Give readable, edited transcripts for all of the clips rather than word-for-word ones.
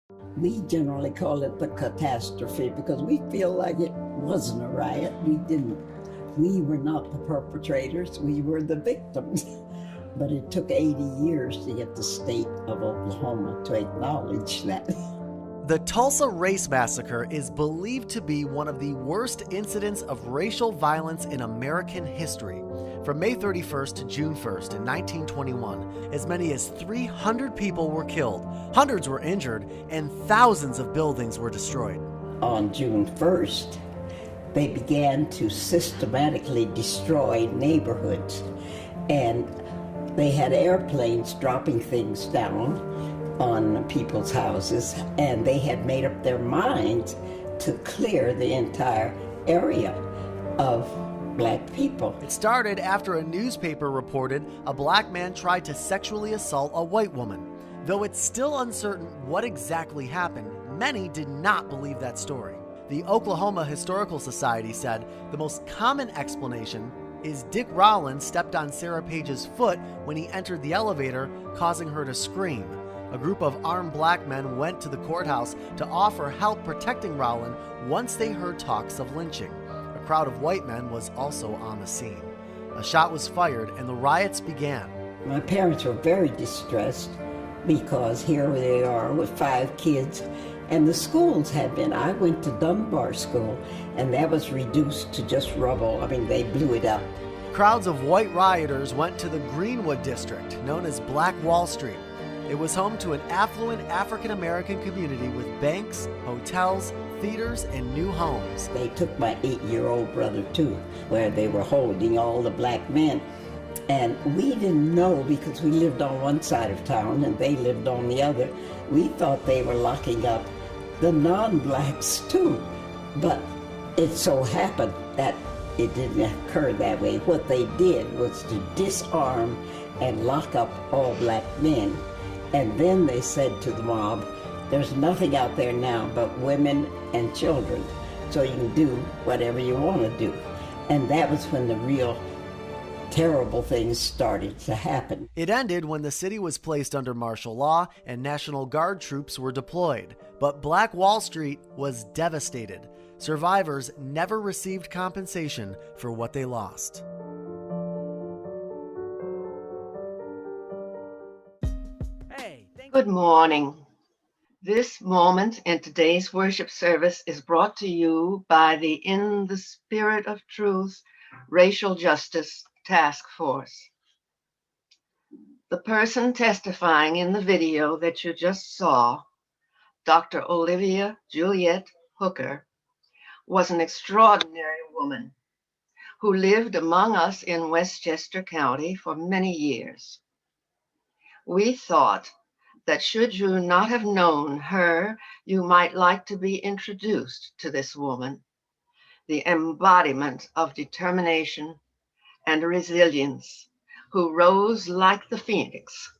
We generally call it the catastrophe because we feel like it wasn't a riot. We were not the perpetrators, we were the victims. But it took 80 years to get the state of Oklahoma to acknowledge that. The Tulsa Race Massacre is believed to be one of the worst incidents of racial violence in American history. From May 31st to June 1st in 1921, as many as 300 people were killed, hundreds were injured, and thousands of buildings were destroyed. On June 1st, they began to systematically destroy neighborhoods, and they had airplanes dropping things down on people's houses, and they had made up their minds to clear the entire area of black people. It started after a newspaper reported a black man tried to sexually assault a white woman. Though it's still uncertain what exactly happened, many did not believe that story. The Oklahoma Historical Society said the most common explanation is Dick Rowland stepped on Sarah Page's foot when he entered the elevator, causing her to scream. A group of armed black men went to the courthouse to offer help protecting Rowland once they heard talks of lynching. A crowd of white men was also on the scene. A shot was fired and the riots began. My parents were very distressed because here they are with 5 kids, and the schools had been. I went to Dunbar School, and that was reduced to just rubble. I mean, they blew it up. Crowds of white rioters went to the Greenwood district, known as Black Wall Street. It was home to an affluent African-American community with banks, hotels, theaters, and new homes. They took my 8-year-old brother too, where they were holding all the black men. And we didn't know, because we lived on one side of town and they lived on the other. We thought they were locking up the non-blacks too. But it so happened that it didn't occur that way. What they did was to disarm and lock up all black men. And then they said to the mob, there's nothing out there now but women and children, so you can do whatever you want to do. And that was when the real terrible things started to happen. It ended when the city was placed under martial law and National Guard troops were deployed. But Black Wall Street was devastated. Survivors never received compensation for what they lost. Good morning. This moment in today's worship service is brought to you by the In the Spirit of Truth Racial Justice Task Force. The person testifying in the video that you just saw, Dr. Olivia Juliet Hooker, was an extraordinary woman who lived among us in Westchester County for many years. We thought that should you not have known her, you might like to be introduced to this woman, the embodiment of determination and resilience, who rose like the phoenix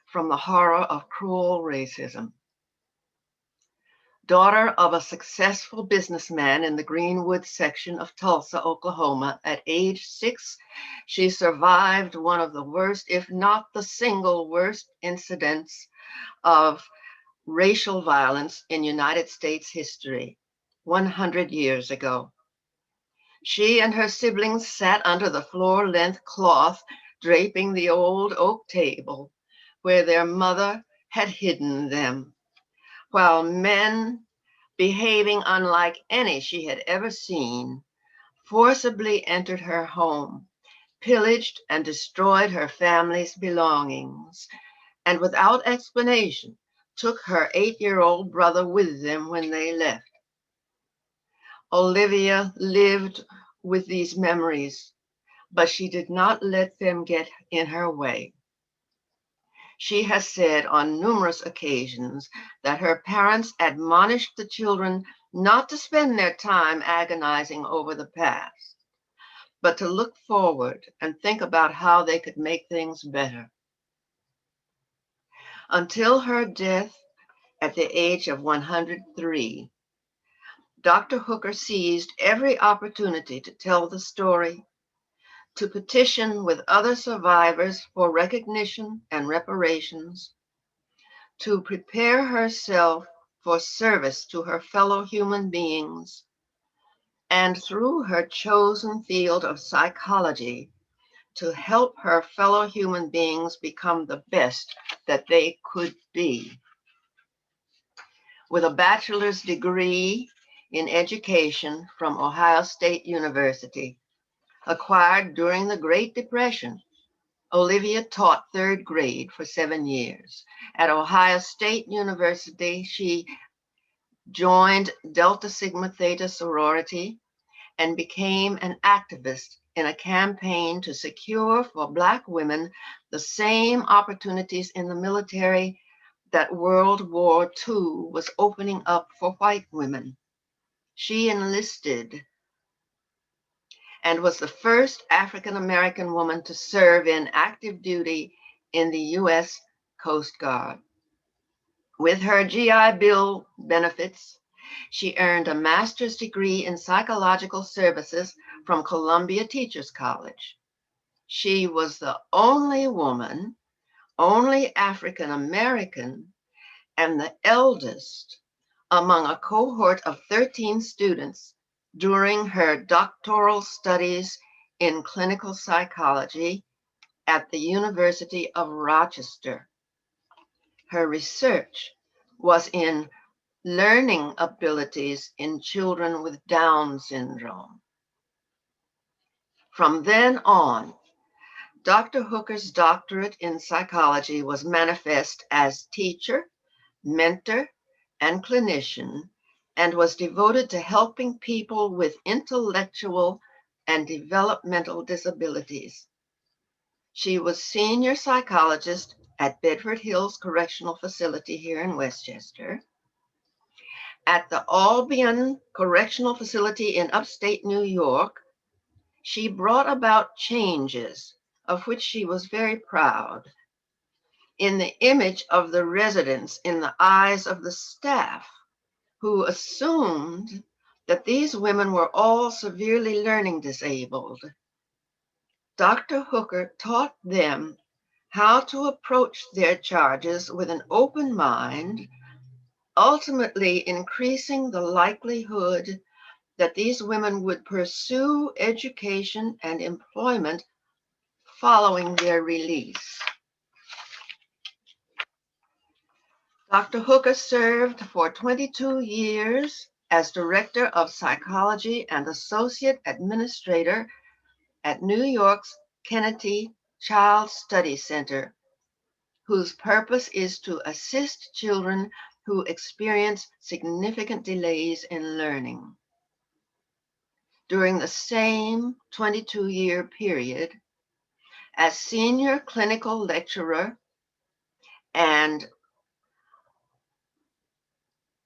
from the horror of cruel racism. Daughter of a successful businessman in the Greenwood section of Tulsa, Oklahoma, at age 6, she survived one of the worst, if not the single worst, incidents of racial violence in United States history 100 years ago. She and her siblings sat under the floor-length cloth draping the old oak table where their mother had hidden them, while men, behaving unlike any she had ever seen, forcibly entered her home, pillaged and destroyed her family's belongings, and without explanation took her 8-year-old brother with them when they left. Olivia lived with these memories, but she did not let them get in her way. She has said on numerous occasions that her parents admonished the children not to spend their time agonizing over the past, but to look forward and think about how they could make things better. Until her death at the age of 103, Dr. Hooker seized every opportunity to tell the story, to petition with other survivors for recognition and reparations, to prepare herself for service to her fellow human beings, and through her chosen field of psychology, to help her fellow human beings become the best that they could be. With a bachelor's degree in education from Ohio State University, acquired during the Great Depression, Olivia taught third grade for 7 years. At Ohio State University, she joined Delta Sigma Theta sorority and became an activist in a campaign to secure for Black women the same opportunities in the military that World War II was opening up for white women. She enlisted and was the first African American woman to serve in active duty in the U.S. Coast Guard. With her GI Bill benefits, she earned a master's degree in psychological services from Columbia Teachers College. She was the only woman, only African American, and the eldest among a cohort of 13 students during her doctoral studies in clinical psychology at the University of Rochester. Her research was in learning abilities in children with Down syndrome. From then on, Dr. Hooker's doctorate in psychology was manifest as teacher, mentor, and clinician, and was devoted to helping people with intellectual and developmental disabilities. She was senior psychologist at Bedford Hills Correctional Facility here in Westchester. At the Albion Correctional Facility in upstate New York, she brought about changes of which she was very proud in the image of the residents in the eyes of the staff, who assumed that these women were all severely learning disabled. Dr. Hooker taught them how to approach their charges with an open mind, ultimately increasing the likelihood that these women would pursue education and employment following their release. Dr. Hooker served for 22 years as Director of Psychology and Associate Administrator at New York's Kennedy Child Study Center, whose purpose is to assist children who experience significant delays in learning. During the same 22-year period, as Senior Clinical Lecturer and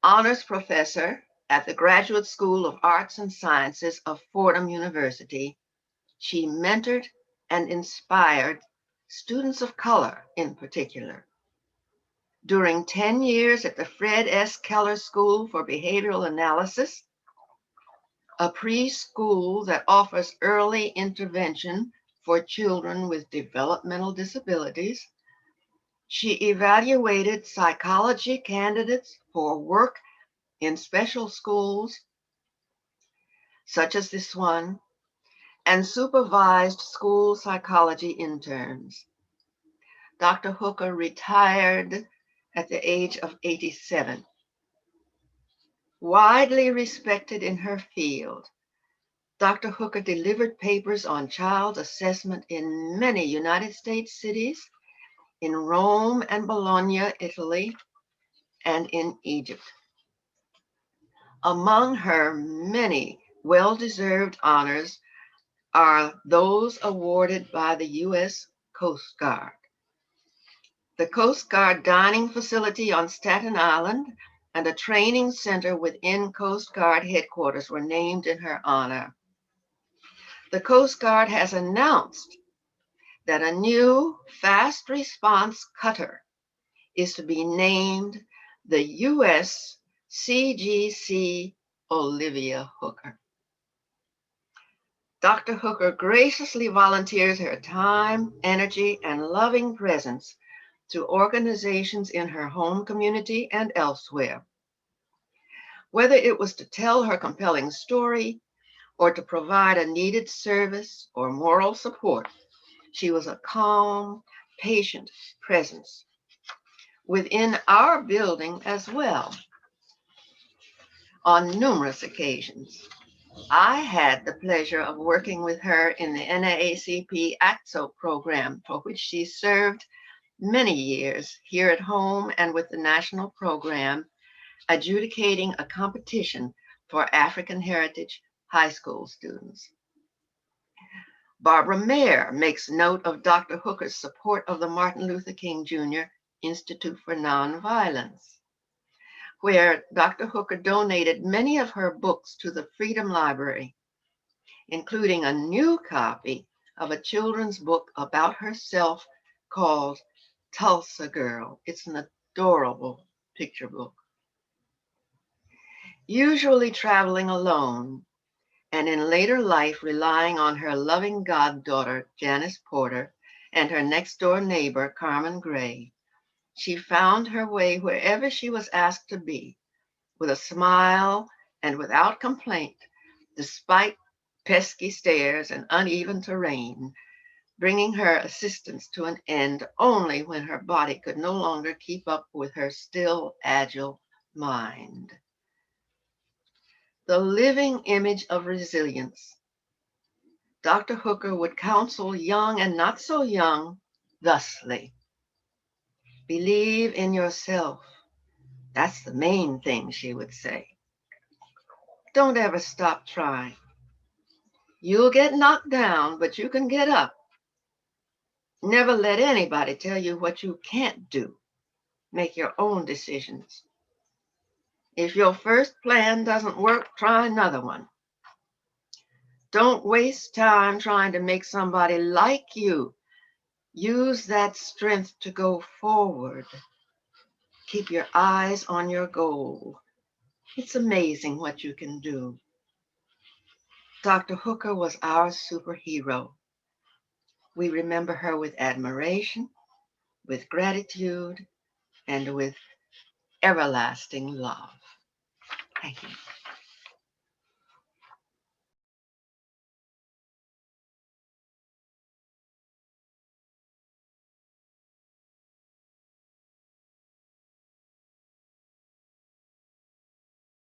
Honors Professor at the Graduate School of Arts and Sciences of Fordham University, she mentored and inspired students of color in particular. During 10 years at the Fred S. Keller School for Behavioral Analysis, a preschool that offers early intervention for children with developmental disabilities, she evaluated psychology candidates for work in special schools, such as this one, and supervised school psychology interns. Dr. Hooker retired at the age of 87. Widely respected in her field, Dr. Hooker delivered papers on child assessment in many United States cities, in Rome and Bologna, Italy, and in Egypt. Among her many well-deserved honors are those awarded by the U.S. Coast Guard. The Coast Guard dining facility on Staten Island and a training center within Coast Guard headquarters were named in her honor. The Coast Guard has announced that a new fast response cutter is to be named the U.S. CGC Olivia Hooker. Dr. Hooker graciously volunteers her time, energy, and loving presence to organizations in her home community and elsewhere. Whether it was to tell her compelling story or to provide a needed service or moral support, she was a calm, patient presence within our building as well. On numerous occasions, I had the pleasure of working with her in the NAACP ACTSO program, for which she served many years here at home and with the national program, adjudicating a competition for African Heritage high school students. Barbara Mayer makes note of Dr. Hooker's support of the Martin Luther King Jr. Institute for Nonviolence, where Dr. Hooker donated many of her books to the Freedom Library, including a new copy of a children's book about herself called Tulsa Girl. It's an adorable picture book. Usually traveling alone, and in later life relying on her loving goddaughter, Janice Porter, and her next-door neighbor, Carmen Gray, she found her way wherever she was asked to be, with a smile and without complaint, despite pesky stairs and uneven terrain, bringing her assistance to an end only when her body could no longer keep up with her still agile mind. The living image of resilience, Dr. Hooker would counsel young and not so young thusly: believe in yourself. That's the main thing, she would say. Don't ever stop trying. You'll get knocked down, but you can get up. Never let anybody tell you what you can't do. Make your own decisions. If your first plan doesn't work, try another one. Don't waste time trying to make somebody like you. Use that strength to go forward. Keep your eyes on your goal. It's amazing what you can do. Dr. Hooker was our superhero. We remember her with admiration, with gratitude, and with everlasting love. Thank you.